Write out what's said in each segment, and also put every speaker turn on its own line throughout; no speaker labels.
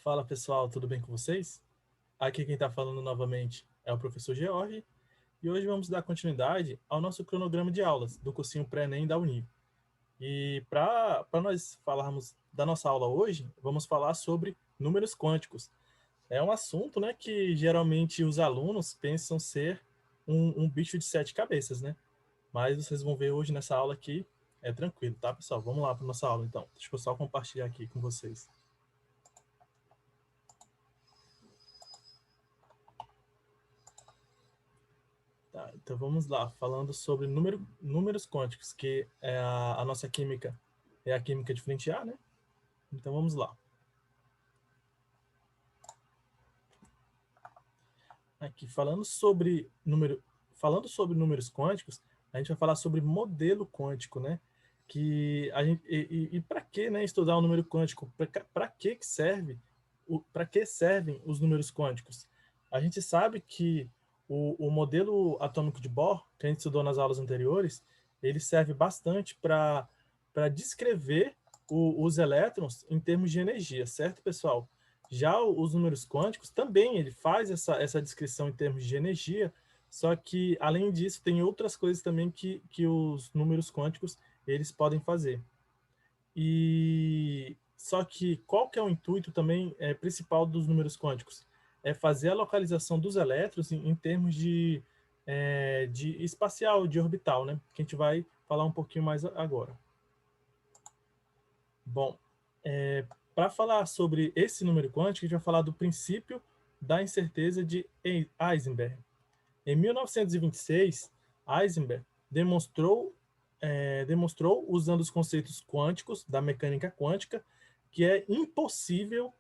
Fala pessoal, tudo bem com vocês? Aqui quem está falando novamente é o professor George e hoje vamos dar continuidade ao nosso cronograma de aulas do cursinho Pré-ENEM da Uni. E para nós falarmos da nossa aula hoje, vamos falar sobre números quânticos. É um assunto, né, que geralmente os alunos pensam ser um bicho de sete cabeças, né? Mas vocês vão ver hoje nessa aula aqui, é tranquilo, tá pessoal? Vamos lá para nossa aula então. Deixa eu só compartilhar aqui com vocês. Tá, então vamos lá, falando sobre números quânticos, que é a nossa química, é a química diferencial, né? Então vamos lá. Aqui, falando sobre números quânticos, a gente vai falar sobre modelo quântico, né? Que a gente, e para que, né, estudar o número quântico? Para que serve? Para que servem os números quânticos? A gente sabe que o modelo atômico de Bohr, que a gente estudou nas aulas anteriores, ele serve bastante para descrever os elétrons em termos de energia, certo, pessoal? Já os números quânticos também ele faz essa descrição em termos de energia, só que além disso tem outras coisas também que os números quânticos eles podem fazer. E só que qual que é o intuito também principal dos números quânticos? É fazer a localização dos elétrons em termos de espacial, de orbital, né? Que a gente vai falar um pouquinho mais agora. Bom, para falar sobre esse número quântico, a gente vai falar do princípio da incerteza de Heisenberg. Em 1926, Heisenberg demonstrou, usando os conceitos quânticos da mecânica quântica, que é impossível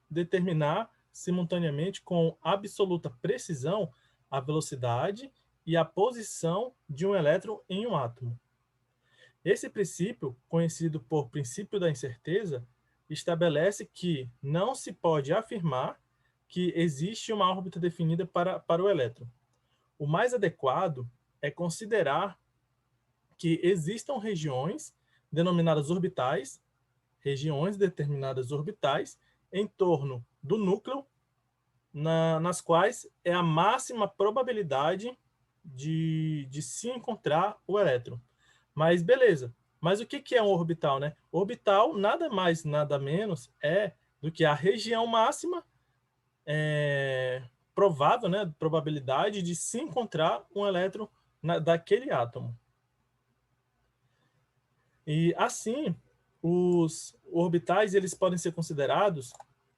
determinar simultaneamente com absoluta precisão a velocidade e a posição de um elétron em um átomo. Esse princípio, conhecido por princípio da incerteza, estabelece que não se pode afirmar que existe uma órbita definida para o elétron. O mais adequado é considerar que existam regiões denominadas orbitais, regiões determinadas orbitais, em torno do núcleo, nas quais é a máxima probabilidade de se encontrar o elétron. Mas beleza. Mas o que é um orbital, né? Orbital nada mais, nada menos do que a região máxima provável, né? Probabilidade de se encontrar um elétron daquele átomo. E assim, os orbitais eles podem ser considerados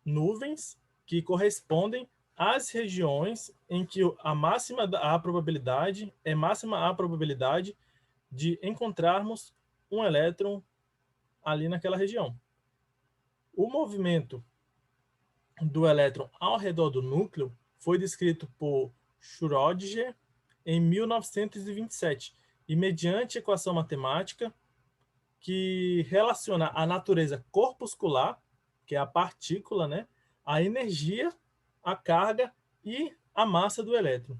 nuvens que correspondem às regiões em que a probabilidade é máxima a probabilidade de encontrarmos um elétron ali naquela região. O movimento do elétron ao redor do núcleo foi descrito por Schrödinger em 1927 e mediante equação matemática que relaciona a natureza corpuscular, que é a partícula, né, a energia, a carga e a massa do elétron.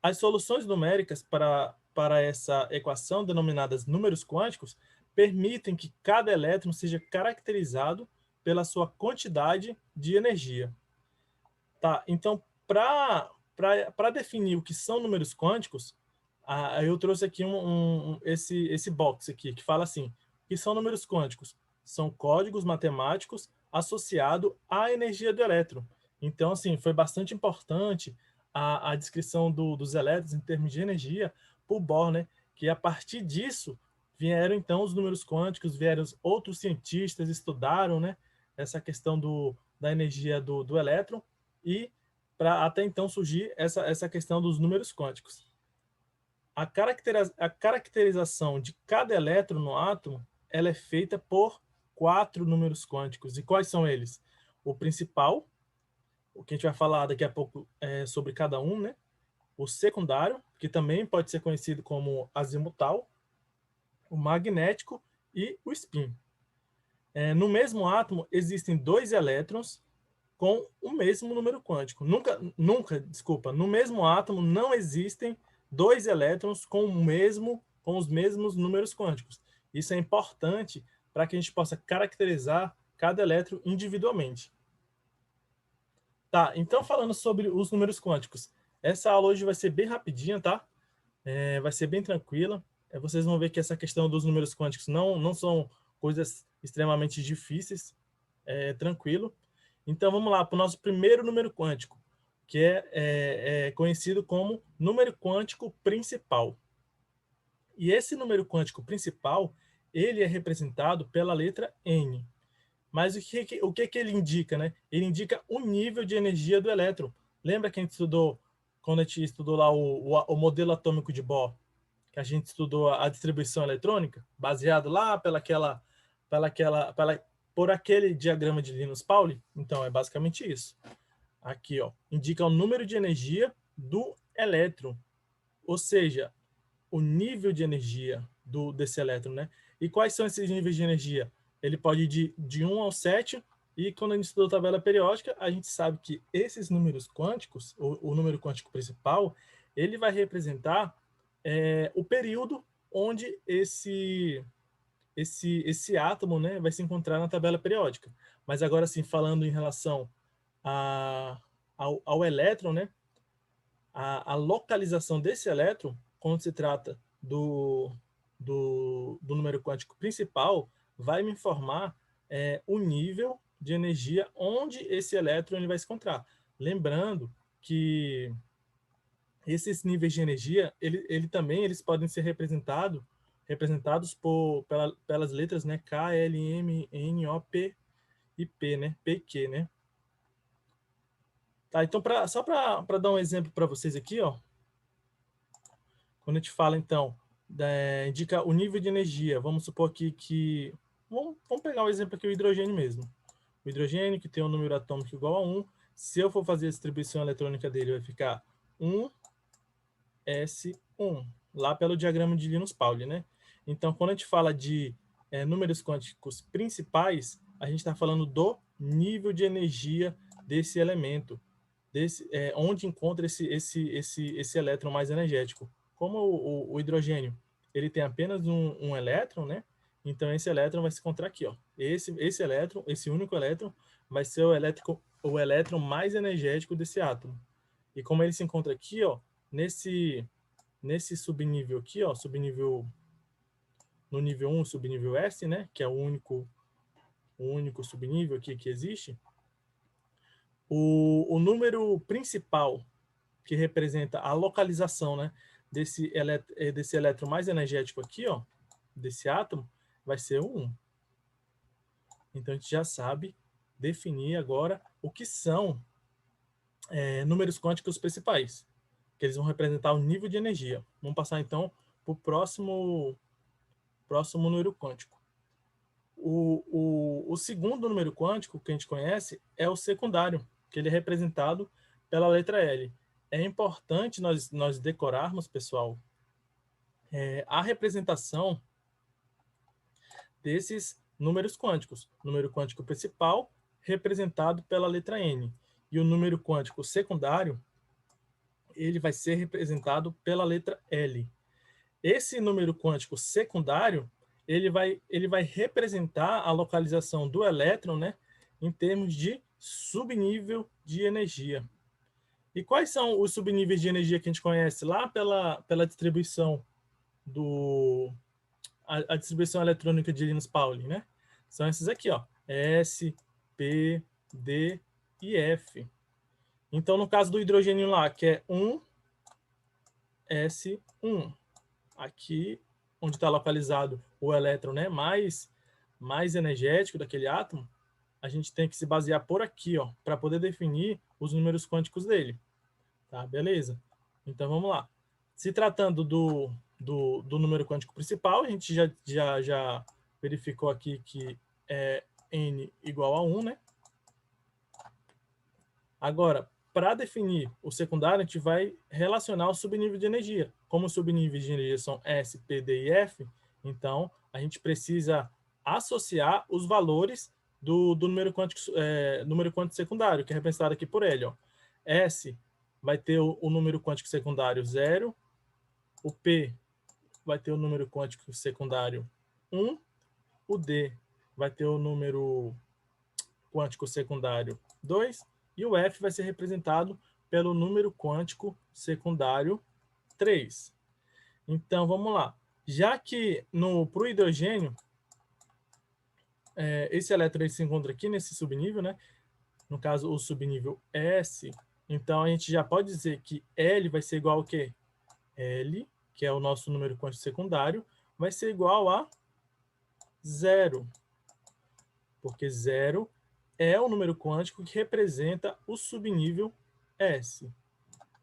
As soluções numéricas para essa equação, denominadas números quânticos, permitem que cada elétron seja caracterizado pela sua quantidade de energia. Tá, então, para definir o que são números quânticos, eu trouxe aqui esse box aqui, que fala assim, o que são números quânticos? São códigos matemáticos associados à energia do elétron. Então, assim, foi bastante importante a descrição dos elétrons em termos de energia por Bohr, né? Que a partir disso vieram, então, os números quânticos, vieram outros cientistas, estudaram, né? Essa questão da energia do elétron e para até então surgir essa questão dos números quânticos. A caracterização de cada elétron no átomo ela é feita por 4 números quânticos. E quais são eles? O principal, o que a gente vai falar daqui a pouco sobre cada um, né? O secundário, que também pode ser conhecido como azimutal, o magnético e o spin. No mesmo átomo existem 2 elétrons com o mesmo número quântico. Desculpa, no mesmo átomo não existem 2 elétrons com os mesmos números quânticos. Isso é importante para que a gente possa caracterizar cada elétron individualmente. Tá, então falando sobre os números quânticos, essa aula hoje vai ser bem rapidinha, tá? Vai ser bem tranquila. Vocês vão ver que essa questão dos números quânticos não são coisas extremamente difíceis, tranquilo. Então vamos lá para o nosso primeiro número quântico, que é conhecido como número quântico principal. E esse número quântico principal, ele é representado pela letra N. Mas o que ele indica, né? Ele indica o nível de energia do elétron. Lembra que a gente estudou, quando a gente estudou lá o modelo atômico de Bohr, que a gente estudou a distribuição eletrônica, baseado lá por aquele diagrama de Linus-Pauling? Então, é basicamente isso. Aqui, ó, indica o número de energia do elétron, ou seja, o nível de energia desse elétron, né? E quais são esses níveis de energia? Ele pode ir de 1 ao 7, e quando a gente estuda a tabela periódica, a gente sabe que esses números quânticos, o número quântico principal, ele vai representar o período onde esse átomo, né, vai se encontrar na tabela periódica. Mas agora, sim, falando em relação ao elétron, né, a localização desse elétron, quando se trata do número quântico principal, vai me informar o nível de energia onde esse elétron ele vai se encontrar. Lembrando que esses níveis de energia, ele também eles podem ser representados pelas letras, né, K, L, M, N, O, P e P, né, PQ, né? Tá, então só para dar um exemplo para vocês aqui, ó, quando a gente fala, então, indica o nível de energia, vamos supor aqui que... Vamos pegar o exemplo aqui, o hidrogênio mesmo. O hidrogênio, que tem um número atômico igual a 1, se eu for fazer a distribuição eletrônica dele, vai ficar 1s1, lá pelo diagrama de Linus-Pauling, né? Então, quando a gente fala de números quânticos principais, a gente está falando do nível de energia desse elemento, onde encontra esse elétron mais energético. Como o hidrogênio ele tem apenas um elétron, né? Então esse elétron vai se encontrar aqui, ó. Esse elétron, esse único elétron, vai ser o elétron mais energético desse átomo. E como ele se encontra aqui, ó, nesse subnível aqui, ó, no nível 1, subnível S, né? Que é o único subnível aqui que existe. O número principal que representa a localização, né, desse elétron mais energético aqui, ó, desse átomo, vai ser o 1. Então, a gente já sabe definir agora o que são números quânticos principais, que eles vão representar o nível de energia. Vamos passar, então, para o próximo número quântico. O segundo número quântico que a gente conhece é o secundário, que ele é representado pela letra L. É importante nós decorarmos, pessoal, a representação desses números quânticos. O número quântico principal, representado pela letra N. E o número quântico secundário, ele vai ser representado pela letra L. Esse número quântico secundário, ele vai representar a localização do elétron, né, em termos de subnível de energia. E quais são os subníveis de energia que a gente conhece lá pela distribuição a distribuição eletrônica de Linus-Pauling, né? São esses aqui, ó, S, P, D e F. Então, no caso do hidrogênio lá, que é 1s1, aqui onde está localizado o elétron, né, mais energético daquele átomo, a gente tem que se basear por aqui, ó, para poder definir os números quânticos dele. Tá, beleza? Então, vamos lá. Se tratando do número quântico principal, a gente já verificou aqui que é N igual a 1, né? Agora, para definir o secundário, a gente vai relacionar o subnível de energia. Como os subníveis de energia são S, P, D e F, então a gente precisa associar os valores do número quântico secundário, que é representado aqui por L. Ó. S vai ter o número quântico secundário 0, o P vai ter o número quântico secundário 1, o D vai ter o número quântico secundário 2 e o F vai ser representado pelo número quântico secundário 3. Então, vamos lá. Já que para o hidrogênio, esse elétron ele se encontra aqui nesse subnível, né? No caso, o subnível S. Então, a gente já pode dizer que L vai ser igual ao quê? L, que é o nosso número quântico secundário, vai ser igual a 0. Porque 0 é o número quântico que representa o subnível S.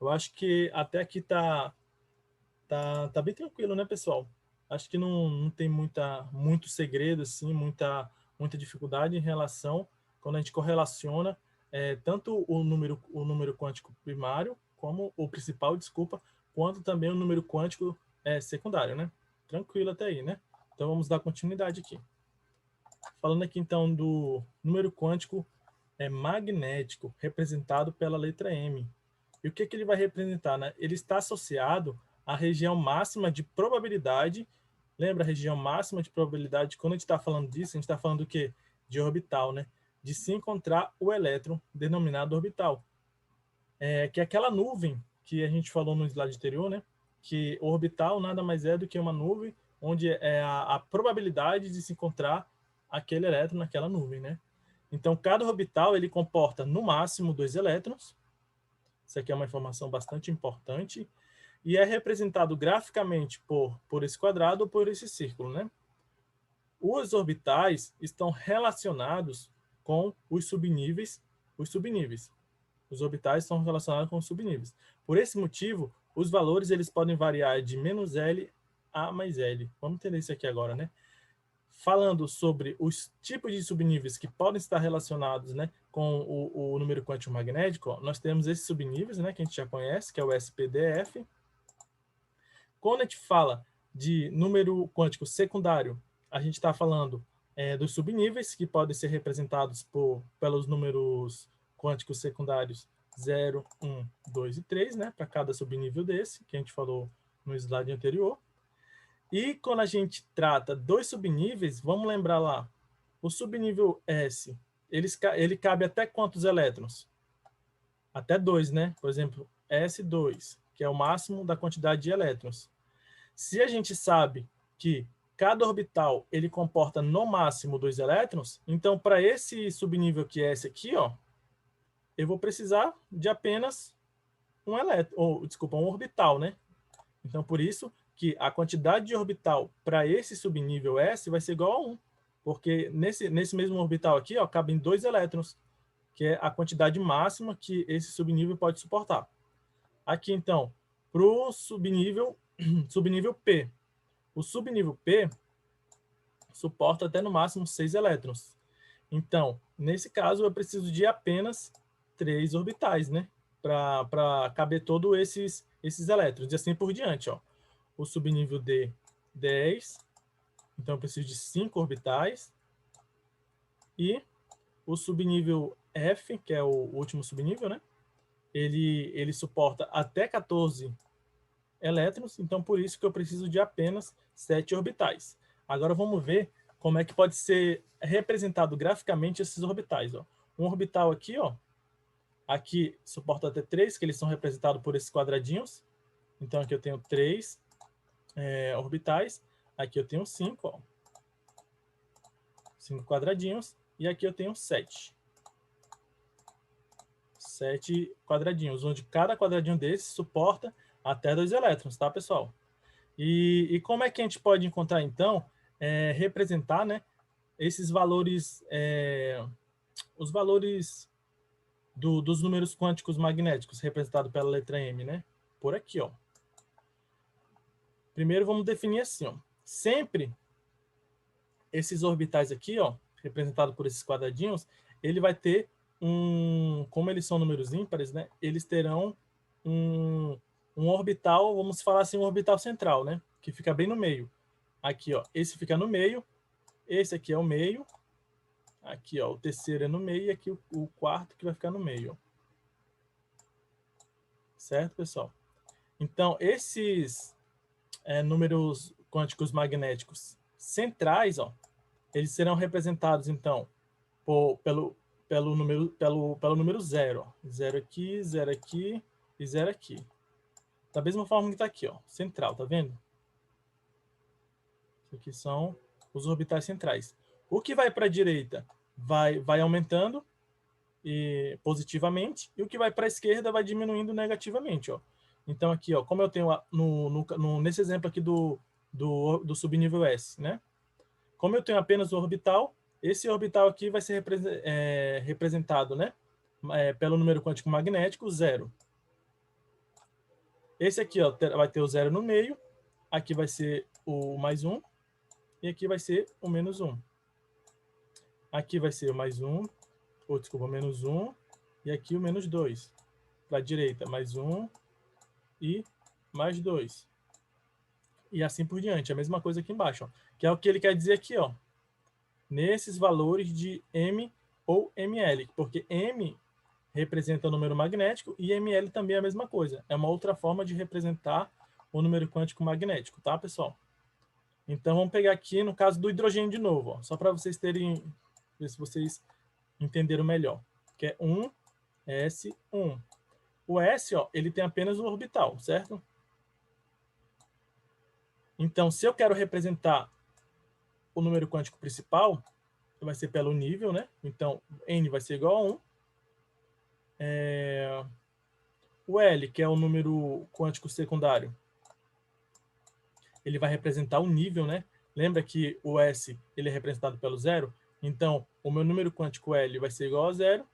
Eu acho que até aqui tá bem tranquilo, né, pessoal? Acho que não tem muito segredo, assim, muita dificuldade em relação, quando a gente correlaciona tanto o número quântico primário, como o principal, desculpa, quanto também o número quântico secundário, né? Tranquilo até aí, né? Então vamos dar continuidade aqui. Falando aqui então do número quântico magnético, representado pela letra M. E o que ele vai representar, né? Ele está associado à região máxima de probabilidade. Lembra a região máxima de probabilidade? Quando a gente está falando disso, a gente está falando do quê? De orbital, né? De se encontrar o elétron denominado orbital. Que é aquela nuvem que a gente falou no slide anterior, né? Que o orbital nada mais é do que uma nuvem onde é a probabilidade de se encontrar aquele elétron naquela nuvem, né? Então, cada orbital ele comporta no máximo 2 elétrons. Isso aqui é uma informação bastante importante. E é representado graficamente por esse quadrado ou por esse círculo, né? Os orbitais estão relacionados com os subníveis. Os orbitais estão relacionados com os subníveis. Por esse motivo, os valores eles podem variar de menos L a mais L. Vamos entender isso aqui agora, né? Falando sobre os tipos de subníveis que podem estar relacionados, né, com o número quântico magnético, ó, nós temos esses subníveis, né, que a gente já conhece, que é o SPDF. Quando a gente fala de número quântico secundário, a gente está falando dos subníveis, que podem ser representados pelos números quânticos secundários 0, 1, 2 e 3, né, para cada subnível desse, que a gente falou no slide anterior. E quando a gente trata dos subníveis, vamos lembrar lá, o subnível S, ele cabe até quantos elétrons? Até 2, né? Por exemplo, S2, que é o máximo da quantidade de elétrons. Se a gente sabe que cada orbital ele comporta no máximo 2 elétrons, então para esse subnível que é esse aqui, ó, eu vou precisar de apenas um orbital, né? Então por isso que a quantidade de orbital para esse subnível S vai ser igual a 1, porque nesse mesmo orbital aqui, ó, cabem 2 elétrons, que é a quantidade máxima que esse subnível pode suportar. Aqui então, para o subnível P, o subnível P suporta até no máximo 6 elétrons. Então, nesse caso, eu preciso de apenas 3 orbitais, né? Para caber todos esses elétrons. E assim por diante, ó. O subnível D, 10. Então, eu preciso de 5 orbitais. E o subnível F, que é o último subnível, né? Ele suporta até 14 elétrons. Então, por isso que eu preciso de apenas 7 orbitais. Agora, vamos ver como é que pode ser representado graficamente esses orbitais. Ó. Um orbital aqui, ó, aqui suporta até 3, que eles são representados por esses quadradinhos. Então, aqui eu tenho 3 orbitais. Aqui eu tenho 5, ó. 5 quadradinhos. E aqui eu tenho 7. 7 quadradinhos, onde cada quadradinho desses suporta até 2 elétrons, tá, pessoal? E como é que a gente pode encontrar, então, representar, né, esses valores, os valores dos números quânticos magnéticos, representado pela letra M, né? Por aqui, ó. Primeiro vamos definir assim, ó. Sempre esses orbitais aqui, ó, representado por esses quadradinhos, ele vai ter como eles são números ímpares, né? Eles terão um orbital, vamos falar assim, um orbital central, né? Que fica bem no meio. Aqui, ó, esse fica no meio, esse aqui é o meio, aqui, ó, o terceiro é no meio e aqui o quarto que vai ficar no meio, ó. Certo, pessoal? Então, esses números quânticos magnéticos centrais, ó, eles serão representados, então, pelo número 0. Ó. 0 aqui e 0 aqui. Da mesma forma que está aqui, ó, central, tá vendo? Isso aqui são os orbitais centrais. O que vai para a direita vai aumentando positivamente, e o que vai para a esquerda vai diminuindo negativamente. Ó. Então, aqui, ó, como eu tenho nesse exemplo aqui do subnível S, né? Como eu tenho apenas o orbital, esse orbital aqui vai ser representado, né? Pelo número quântico magnético, 0. Esse aqui, ó, vai ter o 0 no meio, aqui vai ser o mais 1, e aqui vai ser o menos 1. Aqui vai ser o mais 1, ou desculpa, menos 1, e aqui o menos 2. Para a direita, mais 1 e mais 2. E assim por diante, a mesma coisa aqui embaixo, ó, que é o que ele quer dizer aqui, ó, nesses valores de M ou ML, porque M representa o número magnético e ML também é a mesma coisa. É uma outra forma de representar o número quântico magnético, tá, pessoal? Então, vamos pegar aqui no caso do hidrogênio de novo, ó, só para vocês ver se vocês entenderam melhor, que é 1s1. O S, ó, ele tem apenas o orbital, certo? Então, se eu quero representar o número quântico principal, vai ser pelo nível, né? Então, N vai ser igual a 1. O L, que é o número quântico secundário, ele vai representar o nível, né? Lembra que o S ele é representado pelo 0? Então, o meu número quântico L vai ser igual a 0.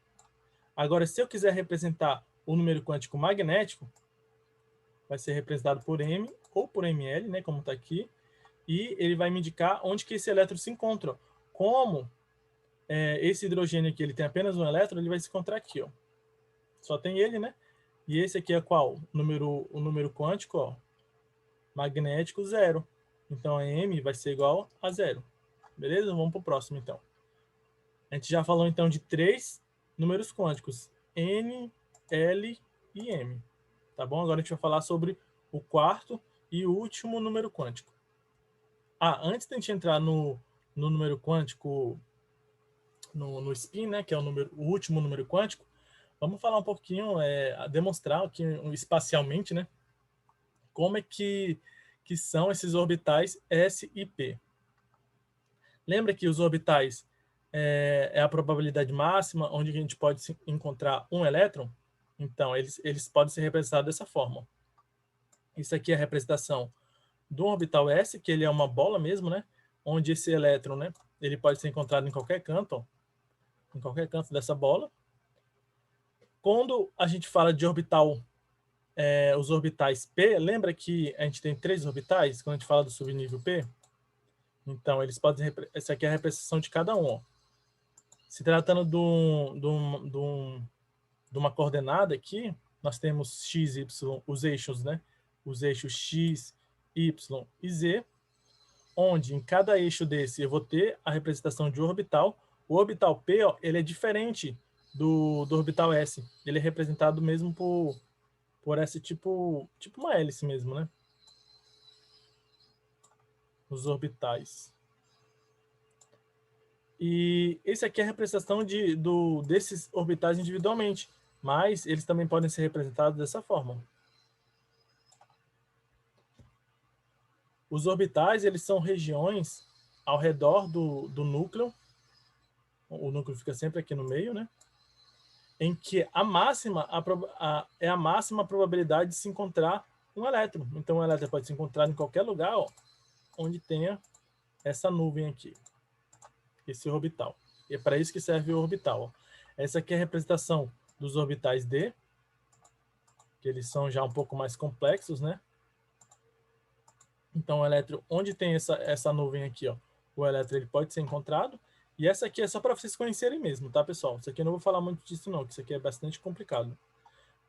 Agora, se eu quiser representar o número quântico magnético, vai ser representado por M ou por ML, né? Como está aqui. E ele vai me indicar onde que esse elétron se encontra. Como esse hidrogênio aqui ele tem apenas um elétron, ele vai se encontrar aqui, ó. Só tem ele, né? E esse aqui é qual? O número quântico, ó, magnético 0. Então, a M vai ser igual a 0. Beleza? Vamos para o próximo, então. A gente já falou, então, de 3 números quânticos. N, L e M. Tá bom? Agora a gente vai falar sobre o quarto e último número quântico. Antes de a gente entrar no número quântico, no spin, né, que é o último número quântico, vamos falar um pouquinho, demonstrar aqui espacialmente, né, como é que são esses orbitais S e P. Lembra que os orbitais é a probabilidade máxima onde a gente pode encontrar um elétron? Então, eles podem ser representados dessa forma. Isso aqui é a representação do orbital S, que ele é uma bola mesmo, né? Onde esse elétron, né, ele pode ser encontrado em qualquer canto, ó, em qualquer canto dessa bola. Quando a gente fala de orbital, os orbitais P, lembra que a gente tem 3 orbitais quando a gente fala do subnível P? Então, eles podem... Essa aqui é a representação de cada um, ó. Se tratando de uma coordenada aqui, nós temos x, y, os eixos, né? Os eixos x, y e z, onde em cada eixo desse eu vou ter a representação de um orbital. O orbital P, ó, ele é diferente do orbital S. Ele é representado mesmo por esse tipo uma hélice mesmo, né? Os orbitais. E esse aqui é a representação desses orbitais individualmente, mas eles também podem ser representados dessa forma. Os orbitais, eles são regiões ao redor do núcleo, o núcleo fica sempre aqui no meio, né? Em que é a máxima probabilidade de se encontrar um elétron. Então, o elétron pode se encontrar em qualquer lugar, ó, onde tenha essa nuvem aqui, esse orbital. E é para isso que serve o orbital. Ó. Essa aqui é a representação dos orbitais D, que eles são já um pouco mais complexos, né? Então, o elétron, onde tem essa nuvem aqui, ó, o elétron ele pode ser encontrado. E essa aqui é só para vocês conhecerem mesmo, tá, pessoal? Isso aqui eu não vou falar muito disso, não, que isso aqui é bastante complicado.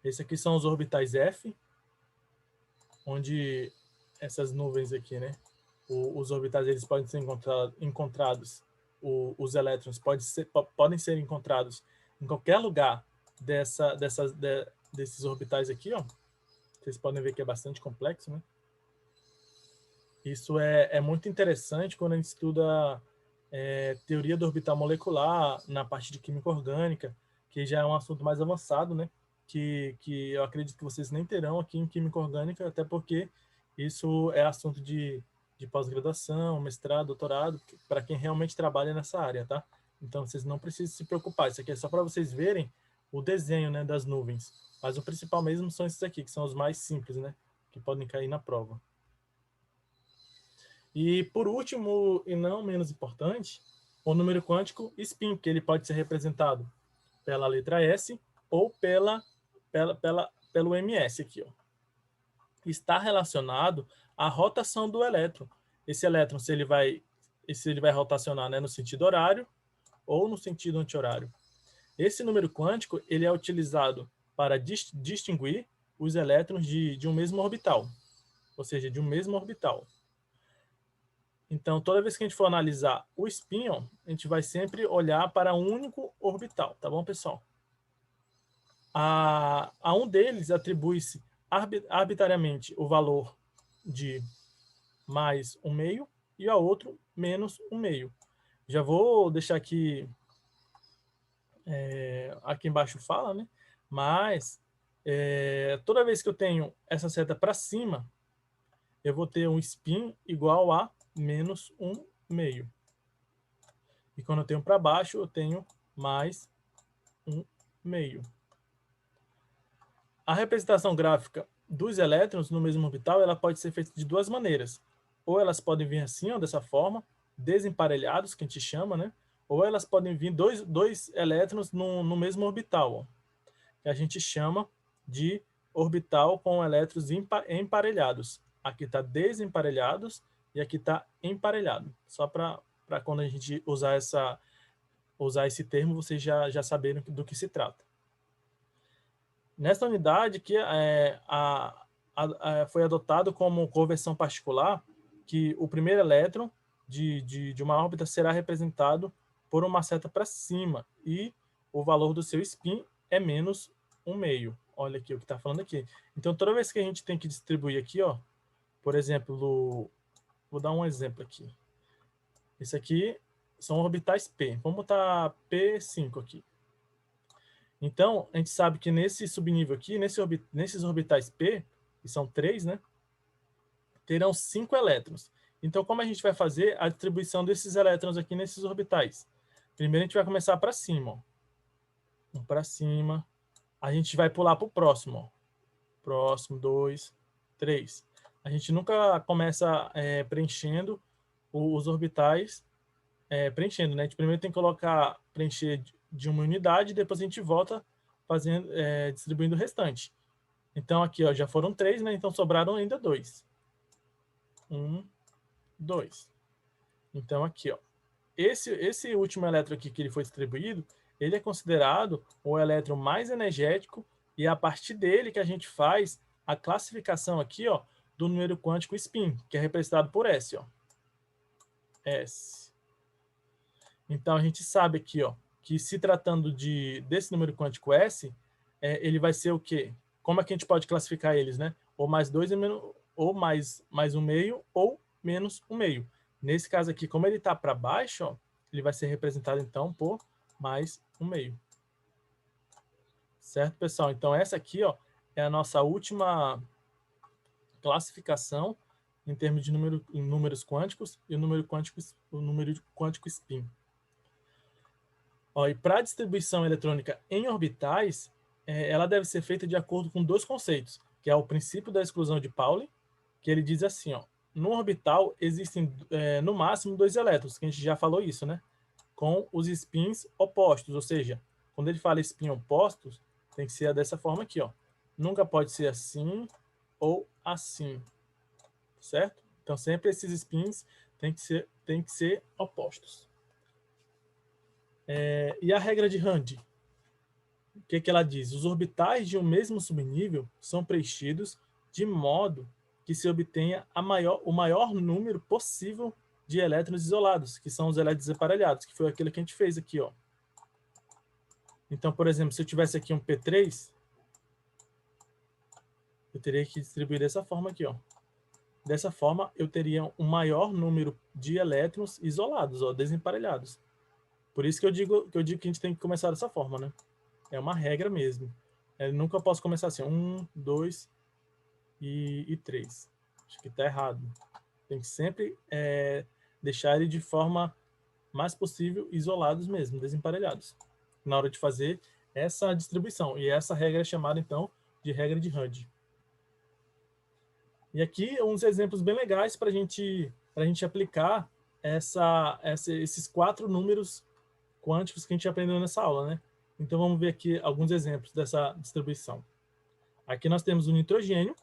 Esse aqui são os orbitais F, onde essas nuvens aqui, né? Os orbitais eles podem ser encontrados, os elétrons podem ser encontrados em qualquer lugar desses orbitais aqui, ó. Vocês podem ver que é bastante complexo, né? Isso é muito interessante quando a gente estuda teoria do orbital molecular, na parte de química orgânica, que já é um assunto mais avançado, né? Que eu acredito que vocês nem terão aqui em química orgânica, até porque isso é assunto de pós-graduação, mestrado, doutorado, para quem realmente trabalha nessa área, tá? Então, vocês não precisam se preocupar. Isso aqui é só para vocês verem o desenho, né, das nuvens. Mas o principal mesmo são esses aqui, que são os mais simples, né? Que podem cair na prova. E, por último, e não menos importante, o número quântico spin, que ele pode ser representado pela letra S ou pelo ms aqui, ó. Está relacionado à rotação do elétron. Esse elétron, se ele vai rotacionar, né, no sentido horário ou no sentido anti-horário. Esse número quântico ele é utilizado para distinguir os elétrons de um mesmo orbital, ou seja, de um mesmo orbital. Então, toda vez que a gente for analisar o spin, a gente vai sempre olhar para um único orbital, tá bom, pessoal? A um deles atribui-se arbitrariamente o valor de mais 1/2 e a outro menos 1/2. Já vou deixar aqui, aqui embaixo fala, né? Mas toda vez que eu tenho essa seta para cima, eu vou ter um spin igual a menos 1/2. E quando eu tenho para baixo, eu tenho mais 1/2. A representação gráfica dos elétrons no mesmo orbital ela pode ser feita de duas maneiras. Ou elas podem vir assim, ó, dessa forma, desemparelhados, que a gente chama, né? Ou elas podem vir dois elétrons no mesmo orbital, ó, que a gente chama de orbital com elétrons emparelhados. Aqui está desemparelhados e aqui está emparelhado. Só para quando a gente usar esse termo, vocês já saberem do que se trata. Nessa unidade que foi adotado como conversão particular que o primeiro elétron de uma órbita será representado por uma seta para cima e o valor do seu spin é menos 1/2. Olha aqui o que está falando aqui. Então, toda vez que a gente tem que distribuir aqui, ó, por exemplo, vou dar um exemplo aqui. Esse aqui são orbitais P. Vamos botar P5 aqui. Então, a gente sabe que nesse subnível aqui, nesses orbitais P, que são 3, né, terão 5 elétrons. Então, como a gente vai fazer a distribuição desses elétrons aqui nesses orbitais? Primeiro, a gente vai começar para cima. Ó. Um para cima. A gente vai pular para o próximo. Ó. Próximo, 2, 3. A gente nunca começa preenchendo os orbitais, preenchendo, né? A gente primeiro tem que preencher de uma unidade, depois a gente volta fazendo, distribuindo o restante. Então, aqui ó, já foram 3, né? Então, sobraram ainda 2. 1, 2. Então, aqui, ó, esse último elétron aqui que ele foi distribuído, ele é considerado o elétron mais energético e é a partir dele que a gente faz a classificação aqui, ó, do número quântico spin, que é representado por S, ó. S. Então, a gente sabe aqui, ó, que se tratando desse número quântico S, ele vai ser o quê? Como é que a gente pode classificar eles, né? Ou mais 2 ou mais 1/2 ou menos 1/2. Nesse caso aqui, como ele está para baixo, ó, ele vai ser representado então por mais 1/2. Certo, pessoal? Então essa aqui, ó, é a nossa última classificação em termos de números quânticos e o número quântico spin. Ó, e para a distribuição eletrônica em orbitais, ela deve ser feita de acordo com dois conceitos, que é o princípio da exclusão de Pauli, que ele diz assim, ó, no orbital existem no máximo 2 elétrons, que a gente já falou isso, né? Com os spins opostos, ou seja, quando ele fala spin opostos, tem que ser dessa forma aqui, ó. Nunca pode ser assim ou assim, certo? Então sempre esses spins tem que ser opostos. E a regra de Rand? O que ela diz? Os orbitais de um mesmo subnível são preenchidos de modo que se obtenha o maior número possível de elétrons isolados, que são os elétrons desemparelhados, que foi aquilo que a gente fez aqui, ó. Então, por exemplo, se eu tivesse aqui um P3, eu teria que distribuir dessa forma aqui, ó. Dessa forma, eu teria um maior número de elétrons isolados, ó, desemparelhados. Por isso que eu digo que a gente tem que começar dessa forma, né? É uma regra mesmo. Eu nunca posso começar assim, 1, 2 e 3. Acho que está errado. Tem que sempre deixar ele de forma mais possível isolados mesmo, desemparelhados, na hora de fazer essa distribuição. E essa regra é chamada, então, de regra de Hund. E aqui uns exemplos bem legais para a gente aplicar esses 4 números quânticos que a gente aprendeu nessa aula, né? Então vamos ver aqui alguns exemplos dessa distribuição. Aqui nós temos o nitrogênio,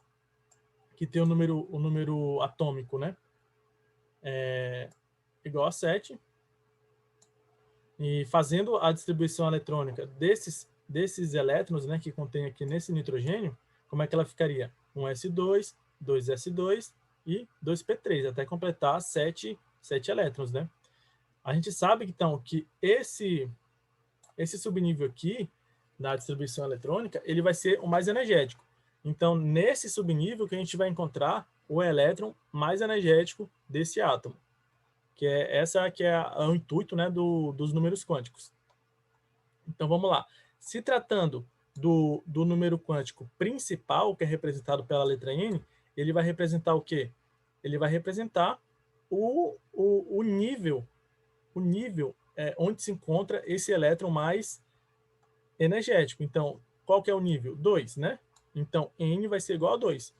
que tem o número atômico, né? Igual a 7. E fazendo a distribuição eletrônica desses elétrons, né, que contém aqui nesse nitrogênio, como é que ela ficaria? 1s2, 2s2 e 2p3, até completar 7 elétrons, né? A gente sabe, então, que esse subnível aqui, na distribuição eletrônica, ele vai ser o mais energético. Então, nesse subnível que a gente vai encontrar o elétron mais energético desse átomo, que é o intuito, né, dos números quânticos. Então, vamos lá. Se tratando do número quântico principal, que é representado pela letra N, ele vai representar o quê? Ele vai representar o nível onde se encontra esse elétron mais energético. Então, qual que é o nível? 2, né? Então, N vai ser igual a 2.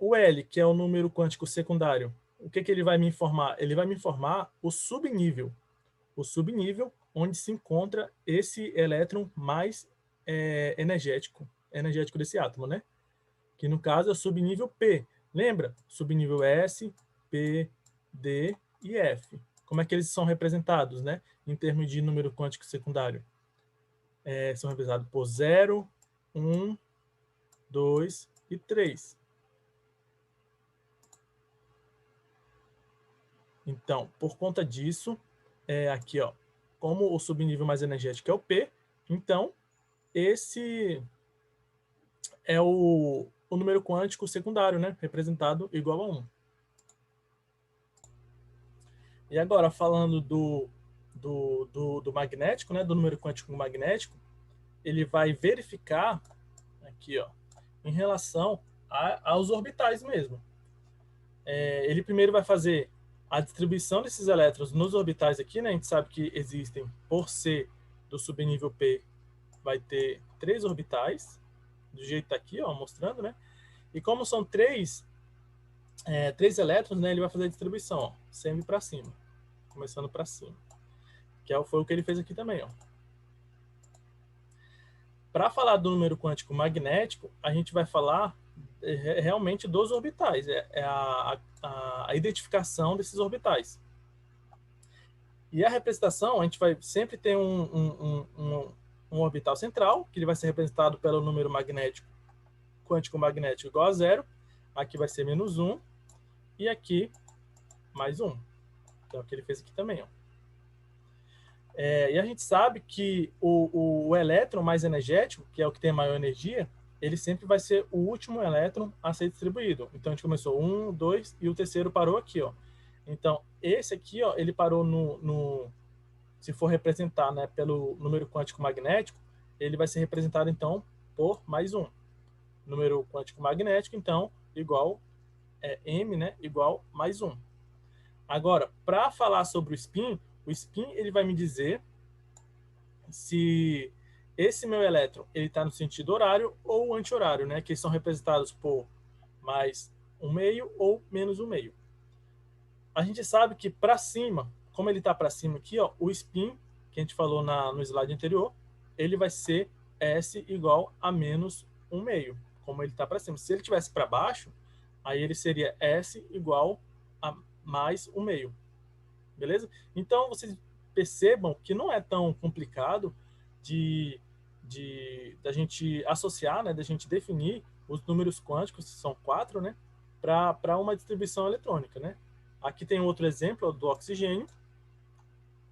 O L, que é o número quântico secundário, o que ele vai me informar? Ele vai me informar o subnível onde se encontra esse elétron mais energético desse átomo, né? Que no caso é o subnível P. Lembra? Subnível S, P, D e F. Como é que eles são representados, né? Em termos de número quântico secundário. São representados por 0, 1, 2 e 3. Então, por conta disso, aqui, ó, como o subnível mais energético é o P, então esse é o número quântico secundário, né? Representado igual a 1. E agora, falando do magnético, né? Do número quântico magnético, ele vai verificar aqui, ó, em relação aos orbitais mesmo. Ele primeiro vai fazer a distribuição desses elétrons nos orbitais aqui, né? A gente sabe que existem, por ser do subnível P, vai ter 3 orbitais, do jeito que tá aqui, ó, mostrando, né? E como são 3 elétrons, né? Ele vai fazer a distribuição, ó, sempre para cima, começando para cima. Que foi o que ele fez aqui também, ó. Para falar do número quântico magnético, a gente vai falar realmente dos orbitais, a identificação desses orbitais. E a representação, a gente vai sempre ter um orbital central, que ele vai ser representado pelo número magnético, quântico magnético igual a 0. Aqui vai ser menos 1. E aqui, mais 1. Então, o que ele fez aqui também, ó. E a gente sabe que o elétron mais energético, que é o que tem maior energia, ele sempre vai ser o último elétron a ser distribuído. Então, a gente começou 1, 2 e o terceiro parou aqui, ó. Então, esse aqui, ó, ele parou se for representar, né, pelo número quântico magnético, ele vai ser representado, então, por mais 1. Número quântico magnético, então, igual M, né, igual mais 1. Agora, para falar sobre o spin ele vai me dizer se esse meu elétron ele está no sentido horário ou anti-horário, né? Que são representados por mais 1/2 ou menos 1/2. A gente sabe que para cima, como ele está para cima aqui, ó, o spin que a gente falou no slide anterior, ele vai ser S igual a menos 1/2, como ele está para cima. Se ele estivesse para baixo, aí ele seria S igual a mais 1/2. Beleza? Então, vocês percebam que não é tão complicado da gente associar, né, da gente definir os números quânticos, que são 4, né, para uma distribuição eletrônica, né? Aqui tem outro exemplo do oxigênio,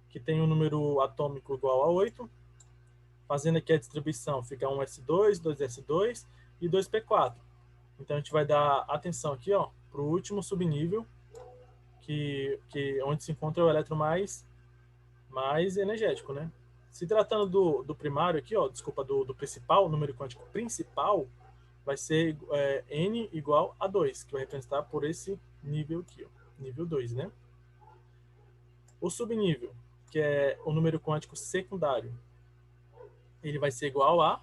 que tem um número atômico igual a 8. Fazendo aqui a distribuição, fica 1s2, 2s2 e 2p4. Então, a gente vai dar atenção aqui, ó, para o último subnível, onde se encontra o elétron mais energético, né? Se tratando do primário aqui, ó, desculpa, do principal, o número quântico principal, vai ser n igual a 2, que vai representar por esse nível aqui, ó, nível 2, né? O subnível, que é o número quântico secundário, ele vai ser igual a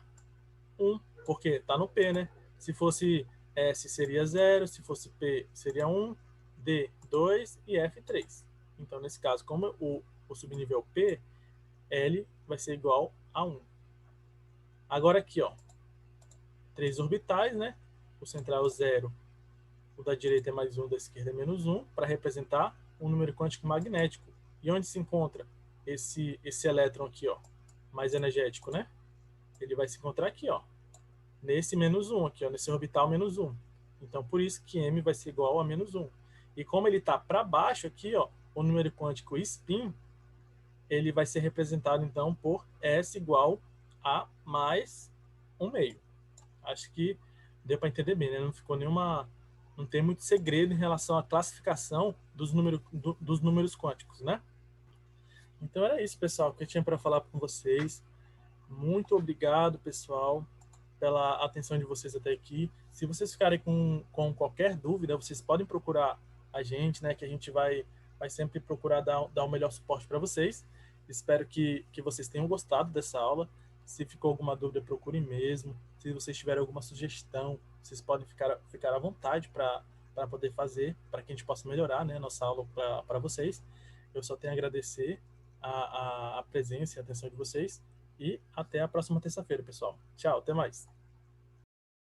1, porque está no P, né? Se fosse S seria 0, se fosse P seria 1, D 2 e F 3. Então, nesse caso, como o subnível P, L vai ser igual a 1. Agora aqui, ó, 3 orbitais, né? O central é 0, o da direita é mais 1, da esquerda é menos 1, para representar um número quântico magnético. E onde se encontra esse elétron aqui, ó, mais energético, né? Ele vai se encontrar aqui, ó, nesse menos 1 aqui, ó, nesse orbital menos 1. Então, por isso que M vai ser igual a menos 1. E como ele está para baixo aqui, ó, o número quântico spin, ele vai ser representado, então, por S igual a mais 1/2. Acho que deu para entender bem, né? Não ficou nenhuma... Não tem muito segredo em relação à classificação dos números quânticos, né? Então, era isso, pessoal, que eu tinha para falar com vocês. Muito obrigado, pessoal, pela atenção de vocês até aqui. Se vocês ficarem com qualquer dúvida, vocês podem procurar a gente, né? Que a gente vai sempre procurar dar o melhor suporte para vocês. Espero que vocês tenham gostado dessa aula. Se ficou alguma dúvida, procurem mesmo. Se vocês tiverem alguma sugestão, vocês podem ficar à vontade para poder fazer, para que a gente possa melhorar, né, nossa aula para vocês. Eu só tenho a agradecer a presença e a atenção de vocês. E até a próxima terça-feira, pessoal. Tchau, até mais.